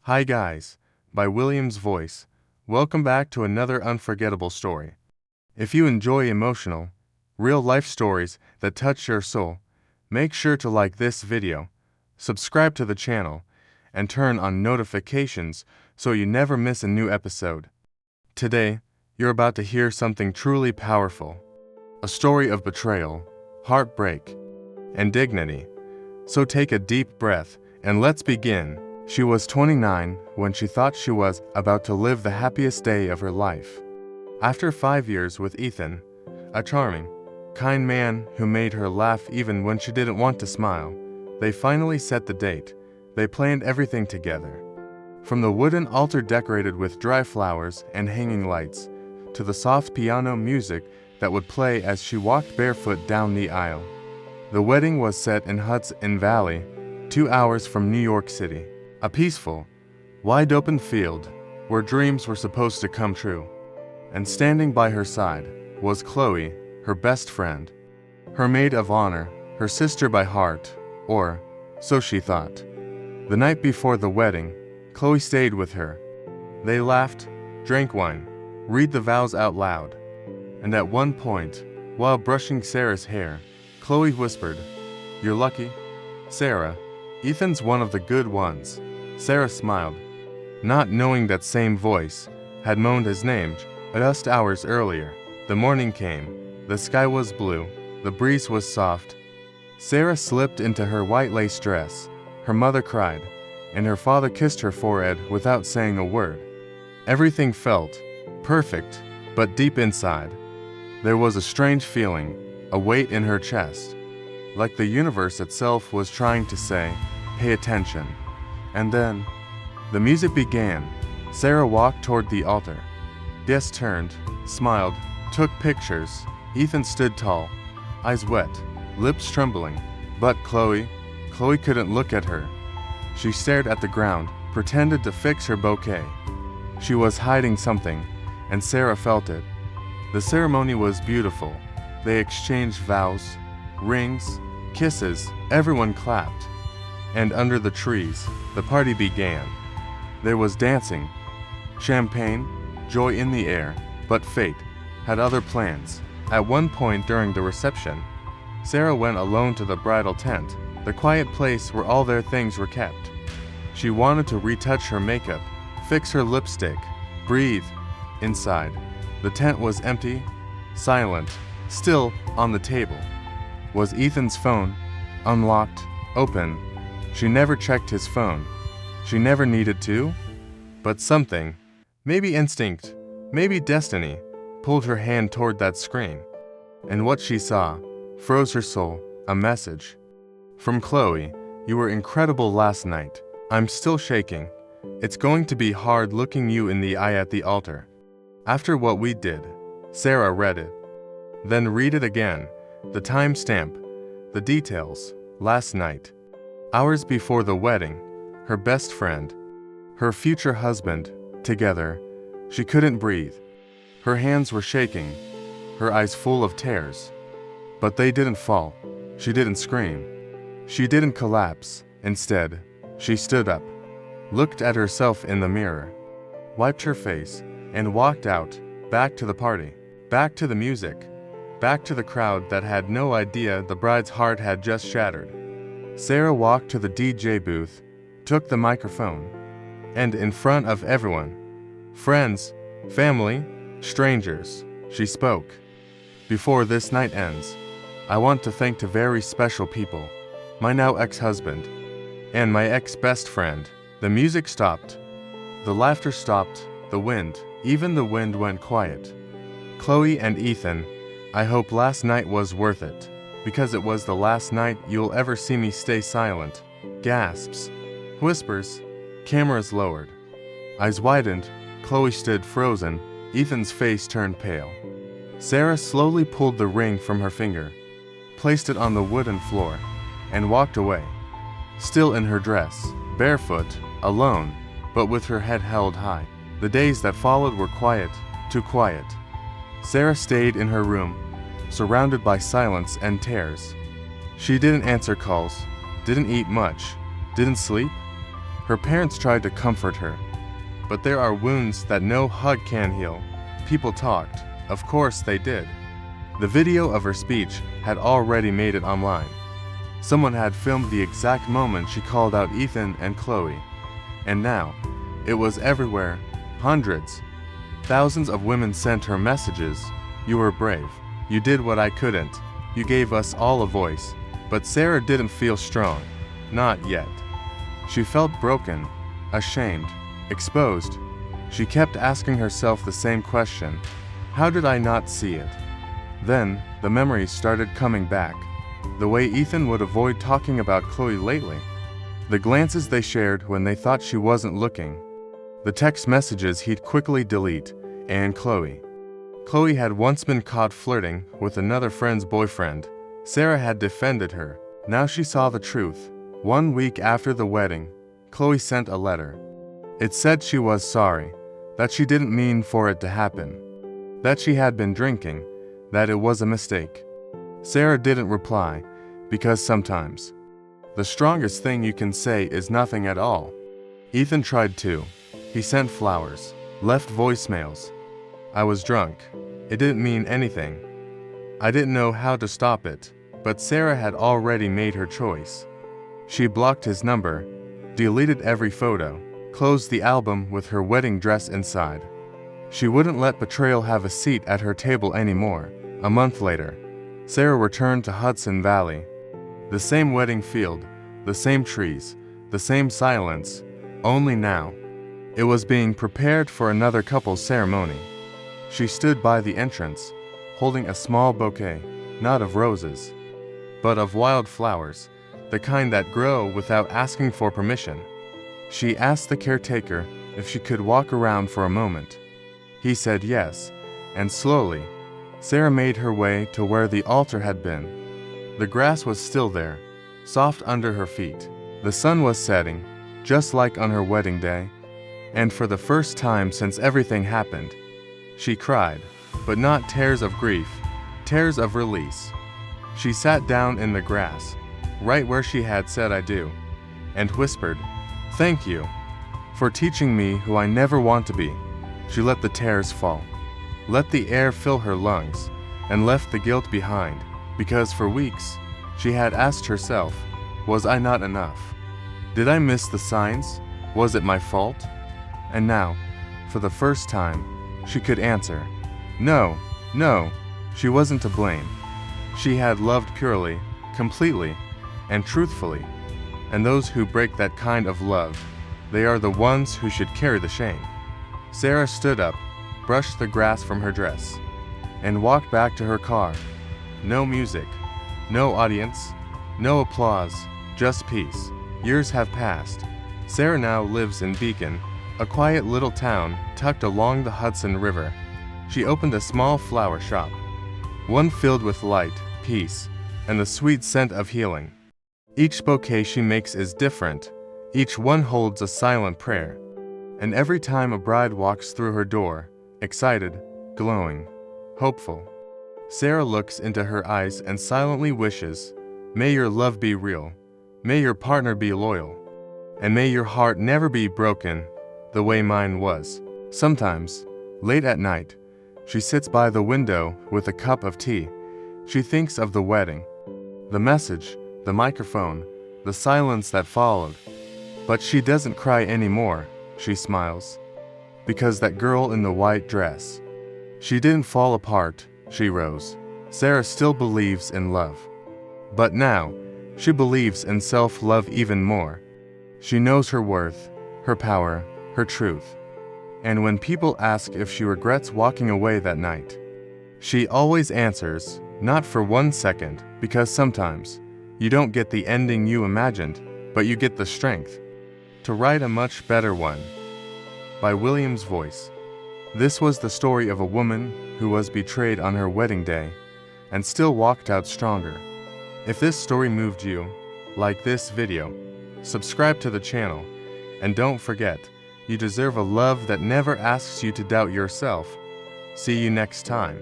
Hi Guys, by William's Voice. Welcome back to another unforgettable story. If you enjoy emotional, real-life stories that touch your soul, make sure to like this video, subscribe to the channel, and turn on notifications so you never miss a new episode. Today, you're about to hear something truly powerful. A story of betrayal, heartbreak, and dignity. So take a deep breath and let's begin. She was 29 when she thought she was about to live the happiest day of her life. After 5 years with Ethan, a charming, kind man who made her laugh even when she didn't want to smile, they finally set the date. They planned everything together. From the wooden altar decorated with dry flowers and hanging lights, to the soft piano music that would play as she walked barefoot down the aisle. The wedding was set in Hudson Valley, 2 hours from New York City. A peaceful, wide-open field where dreams were supposed to come true. And standing by her side was Chloe, her best friend, her maid of honor, her sister by heart, or so she thought. The night before the wedding, Chloe stayed with her. They laughed, drank wine, read the vows out loud. And at one point, while brushing Sarah's hair, Chloe whispered, "You're lucky, Sarah. Ethan's one of the good ones." Sarah smiled, not knowing that same voice had moaned his name just hours earlier. The morning came. The sky was blue. The breeze was soft. Sarah slipped into her white lace dress. Her mother cried, and her father kissed her forehead without saying a word. Everything felt perfect, but deep inside, there was a strange feeling, a weight in her chest, like the universe itself was trying to say, "Pay attention." And then, the music began. Sarah walked toward the altar. Guests turned, smiled, took pictures. Ethan stood tall, eyes wet, lips trembling. But Chloe couldn't look at her. She stared at the ground, pretended to fix her bouquet. She was hiding something, and Sarah felt it. The ceremony was beautiful. They exchanged vows, rings, kisses. Everyone clapped. And under the trees, the party began. There was dancing, champagne, joy in the air, but fate had other plans. At one point during the reception, Sarah went alone to the bridal tent, the quiet place where all their things were kept. She wanted to retouch her makeup, fix her lipstick, breathe. Inside, the tent was empty, silent. Still, on the table was Ethan's phone, unlocked, open. She never checked his phone. She never needed to. But something, maybe instinct, maybe destiny, pulled her hand toward that screen. And what she saw froze her soul. A message. From Chloe, "You were incredible last night. I'm still shaking. It's going to be hard looking you in the eye at the altar." After what we did, Sarah read it. Then read it again. The timestamp, the details. Last night. Hours before the wedding, her best friend, her future husband, together. She couldn't breathe. Her hands were shaking, her eyes full of tears. But they didn't fall. She didn't scream. She didn't collapse. Instead, she stood up, looked at herself in the mirror, wiped her face, and walked out, back to the party, back to the music, back to the crowd that had no idea the bride's heart had just shattered. Sarah walked to the DJ booth, took the microphone, and in front of everyone, friends, family, strangers, she spoke. "Before this night ends, I want to thank two very special people, my now ex-husband, and my ex-best friend." The music stopped. The laughter stopped. The wind, even the wind went quiet. "Chloe and Ethan, I hope last night was worth it. Because it was the last night you'll ever see me stay silent." Gasps, whispers, cameras lowered. Eyes widened, Chloe stood frozen, Ethan's face turned pale. Sarah slowly pulled the ring from her finger, placed it on the wooden floor, and walked away. Still in her dress, barefoot, alone, but with her head held high. The days that followed were quiet, too quiet. Sarah stayed in her room, surrounded by silence and tears. She didn't answer calls, didn't eat much, didn't sleep. Her parents tried to comfort her. But there are wounds that no hug can heal. People talked. Of course they did. The video of her speech had already made it online. Someone had filmed the exact moment she called out Ethan and Chloe. And now, it was everywhere. Hundreds, thousands of women sent her messages. You were brave. You did what I couldn't. You gave us all a voice. But Sarah didn't feel strong. Not yet. She felt broken, ashamed, exposed. She kept asking herself the same question. How did I not see it? Then, the memories started coming back. The way Ethan would avoid talking about Chloe lately. The glances they shared when they thought she wasn't looking. The text messages he'd quickly delete. And Chloe. Chloe had once been caught flirting with another friend's boyfriend. Sarah had defended her. Now she saw the truth. 1 week after the wedding, Chloe sent a letter. It said she was sorry, that she didn't mean for it to happen, that she had been drinking, that it was a mistake. Sarah didn't reply, because sometimes the strongest thing you can say is nothing at all. Ethan tried too. He sent flowers, left voicemails. I was drunk. It didn't mean anything. I didn't know how to stop it, but Sarah had already made her choice. She blocked his number, deleted every photo, closed the album with her wedding dress inside. She wouldn't let betrayal have a seat at her table anymore. A month later, Sarah returned to Hudson Valley. The same wedding field, the same trees, the same silence, only now, it was being prepared for another couple's ceremony. She stood by the entrance, holding a small bouquet, not of roses, but of wild flowers, the kind that grow without asking for permission. She asked the caretaker if she could walk around for a moment. He said yes, and slowly, Sarah made her way to where the altar had been. The grass was still there, soft under her feet. The sun was setting, just like on her wedding day, and for the first time since everything happened, she cried, but not tears of grief, tears of release. She sat down in the grass, right where she had said I do, and whispered, "Thank you for teaching me who I never want to be." She let the tears fall, let the air fill her lungs, and left the guilt behind, because for weeks, she had asked herself, was I not enough? Did I miss the signs? Was it my fault? And now, for the first time, she could answer, no, she wasn't to blame. She had loved purely, completely, and truthfully. And those who break that kind of love, they are the ones who should carry the shame. Sarah stood up, brushed the grass from her dress, and walked back to her car. No music, no audience, no applause, just peace. Years have passed. Sarah now lives in Beacon, a quiet little town tucked along the Hudson River. She opened a small flower shop, one filled with light, peace, and the sweet scent of healing. Each bouquet she makes is different. Each one holds a silent prayer. And every time a bride walks through her door, excited, glowing, hopeful, Sarah looks into her eyes and silently wishes, may your love be real, may your partner be loyal, and may your heart never be broken the way mine was. Sometimes, late at night, she sits by the window with a cup of tea. She thinks of the wedding, the message, the microphone, the silence that followed. But she doesn't cry anymore, she smiles. Because that girl in the white dress, she didn't fall apart, she rose. Sarah still believes in love. But now, she believes in self-love even more. She knows her worth, her power, her truth. And when people ask if she regrets walking away that night, she always answers, not for 1 second, because sometimes you don't get the ending you imagined, but you get the strength to write a much better one. By William's voice. This was the story of a woman who was betrayed on her wedding day and still walked out stronger. If this story moved you, like this video, subscribe to the channel, and don't forget, you deserve a love that never asks you to doubt yourself. See you next time.